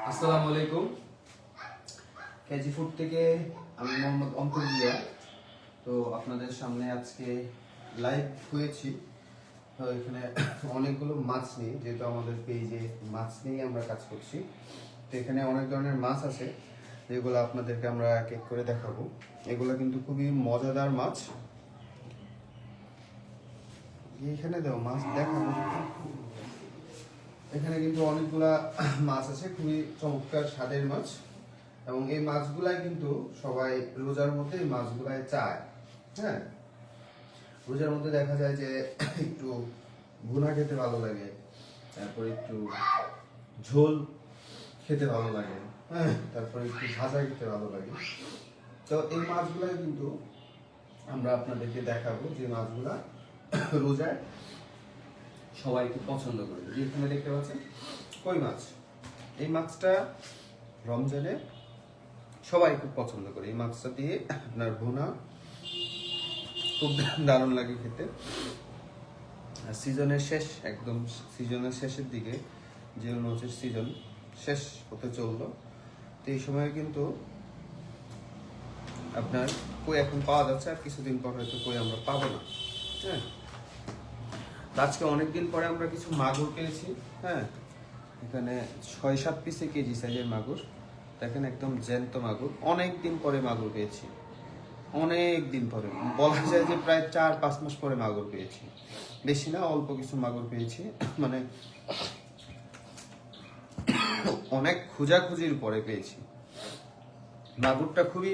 আসসালামু আলাইকুম। KG food থেকে আমি মোহাম্মদ অন্তরিয়া। তো আপনাদের সামনে আজকে লাইভ হয়েছি। তো এখানে অনেকগুলো মাছ নিয়ে, যেহেতু আমাদের পেজে মাছ নিয়ে আমরা কাজ করছি, তো এখানে অনেক ধরনের মাছ আছে যেগুলো আপনাদেরকে আমরা এক এক করে দেখাবো। এগুলো কিন্তু খুবই মজাদার মাছ। এখানে দাও মাছ দেখাবো। এখানে কিন্তু অনেকগুলা মাছ আছে, খুবই চমৎকার স্বাদের মাছ, এবং এই মাছগুলাই কিন্তু সবাই রোজার মধ্যে এই মাছগুলাই চায়। হ্যাঁ, রোজার মধ্যে দেখা যায় যে একটু ভুনা খেতে ভালো লাগে, তারপর একটু ঝোল খেতে ভালো লাগে, হ্যাঁ, তারপরে একটু ভাজা খেতে ভালো লাগে। তো এই মাছগুলাই কিন্তু আমরা আপনাদেরকে দেখাবো, যে মাছগুলা রোজায় সবাই খুব পছন্দ করে। এখানে দেখতে পাচ্ছেন কই মাছ। এই মাছটা রমজানে সবাই খুব পছন্দ করে। এই মাছটা দিয়ে আপনার ভুনা খুব দারুণ লাগে খেতে। সিজনের শেষ, একদম সিজনের শেষের দিকে, যে মাছের সিজন শেষ হতে চললো, তো এই সময় কিন্তু আপনার কই এখন পাওয়া যাচ্ছে, আর কিছুদিন পর হয়তো কই আমরা পাবো না। হ্যাঁ, আজকে অনেকদিন পরে আমরা কিছু মাগুর পেয়েছি। হ্যাঁ, এখানে 6-7 পিসে কেজি সাইজের মাগুর। দেখেন একদম জ্যান্ত মাগুর। অনেক দিন পরে মাগুর পেয়েছি, অনেক দিন পরে, বলা যায় যে প্রায় 4-5 মাস পরে মাগুর পেয়েছি। বেশি না, অল্প কিছু মাগুর পেয়েছি। মানে অনেক খোঁজাখুঁজির পরে পেয়েছি। মাগুরটা খুবই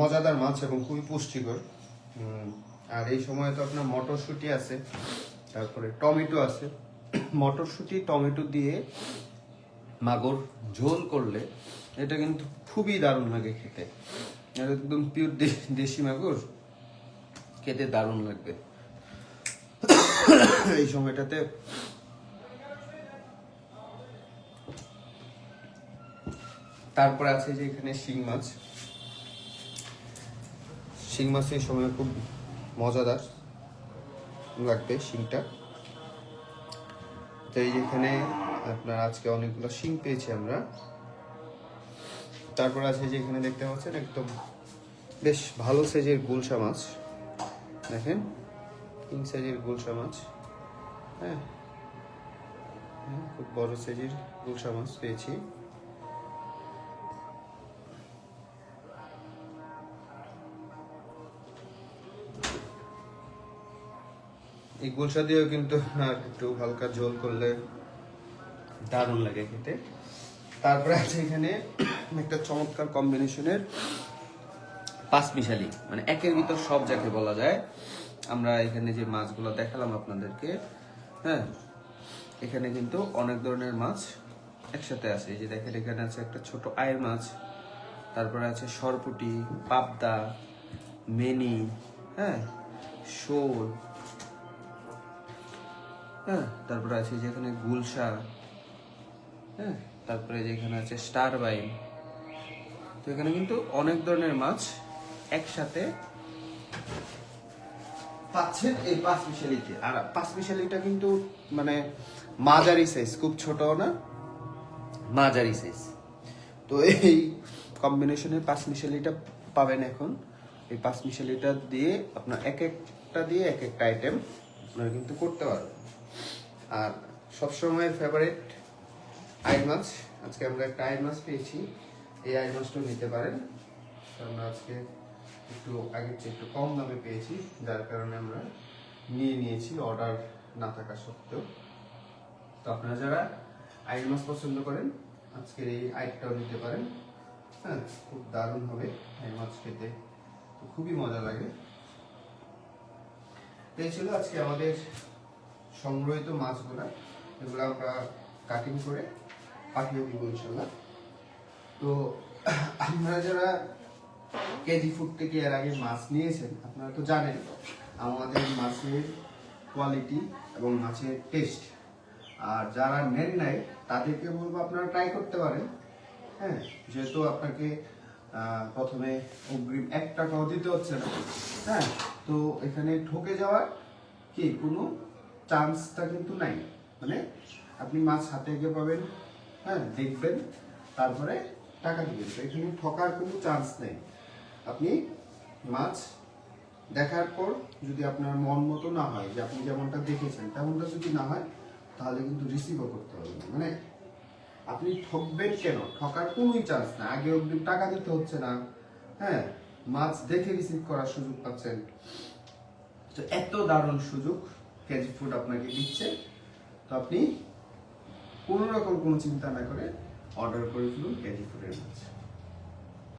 মজাদার মাছ এবং খুবই পুষ্টিকর। আর এই সময় তো আপনার মটরশুঁটি আছে, তারপরে টমেটো আছে। মটরশুঁটি টমেটো দিয়ে মাগুর ঝোল করলে এটা কিন্তু খুবই দারুণ লাগে খেতে। একদম পিওর দেশি মাগুর, খেতে দারুণ লাগবে এই সময়টাতে। তারপরে আছে যে এখানে শিং মাছ। শিং মাছ এই সময় খুব মজাদার লাগবে শিংটা। তো এই যেখানে আপনার আজকে অনেকগুলো শিং পেয়েছি আমরা। তারপর আছে যে এখানে দেখতে পাচ্ছেন একদম বেশ ভালো সাইজের গুলশা মাছ। দেখেন কিং সাইজের গুলশা মাছ। হ্যাঁ, খুব বড় সাইজের গুলশা মাছ পেয়েছি। এই গুলশা দিয়েও কিন্তু আর একটু হালকা ঝোল করলে দারুণ লাগে খেতে। তারপরে আছে এখানে একটা চমৎকার কম্বিনেশনের পাঁচমিশালি, মানে একের ভিতর সব যাকে বলা যায়। আমরা এখানে যে মাছগুলো দেখালাম আপনাদেরকে, হ্যাঁ, এখানে কিন্তু অনেক ধরনের মাছ একসাথে আছে। এই যে দেখেন এখানে আছে একটা ছোট আয়ের মাছ, তারপরে আছে সরপুঁটি, পাবদা, মেনি, হ্যাঁ, শোল, হ্যাঁ, তারপরে আছে যেখানে গুলশা, হ্যাঁ, তারপরে যেখানে আছে স্টার বাইন। তো এখানে কিন্তু অনেক ধরনের মাছ একসাথে পাচ্ছেন এই পাঁচমিশালিতে। আর পাঁচমিশালিটা কিন্তু মানে মাঝারি সাইজ, খুব ছোট না, মাঝারি সাইজ। তো এই কম্বিনেশনের পাঁচমিশালিটা পাবেন এখন। এই পাঁচমিশালিটা দিয়ে আপনার এক একটা দিয়ে এক একটা আইটেম আপনারা কিন্তু করতে পারবেন। আর সবসময়ের ফেভারিট আইড় মাছ। আজকে আমরা একটা আইড় মাছ পেয়েছি, এই আইড় মাছটাও নিতে পারেন। আমরা আজকে একটু আগের চেয়ে একটু কম দামে পেয়েছি, যার কারণে আমরা নিয়েছি অর্ডার না থাকা সত্ত্বেও। তো আপনারা যারা আইড় মাছ পছন্দ করেন, আজকের এই আইড়টাও নিতে পারেন। হ্যাঁ, খুব দারুণ হবে আইড় মাছ খেতে, খুবই মজা লাগে। এই ছিল আজকে আমাদের সংগ্রহিত মাছগুলা। এগুলো আমরা কাটিং করে পাঠিয়ে দিব ইনশাল্লাহ। তো আপনারা যারা কেজি ফুড থেকে এর আগে মাছ নিয়েছেন, আপনারা তো জানেন আমাদের মাছের কোয়ালিটি এবং মাছের টেস্ট। আর যারা নেন নাই তাদেরকে বলবো আপনারা ট্রাই করতে পারেন। হ্যাঁ, যেহেতু আপনাকে প্রথমে অগ্রিম 1 টাকাও দিতে হচ্ছে না। হ্যাঁ, তো এখানে ঠকে যাওয়ার কি কোনো চান্সটা কিন্তু নাই। মানে আপনি মাছ হাতে গিয়ে পাবেন হ্যাঁ, দেখবেন, তারপরে টাকা দিবেন। তো এখানে ঠকার কোনো চান্স নেই। আপনি মাছ দেখার পর যদি আপনার মন মতো না হয়, যে আপনি যেমনটা দেখেছেন তেমনটা যদি না হয়, তাহলে কিন্তু রিসিভও করতে হবে না। মানে আপনি ঠকবেন কেন? ঠকার কোনোই চান্স না। আগে অব্দি টাকা দিতে হচ্ছে না, হ্যাঁ, মাছ দেখে রিসিভ করার সুযোগ পাচ্ছেন। তো এত দারুণ সুযোগ কেজি ফুড আপনাকে দিচ্ছে। তো আপনি কোনো রকম কোনো চিন্তা না করে অর্ডার করে ফেলুন কেজি ফুডের মাছ।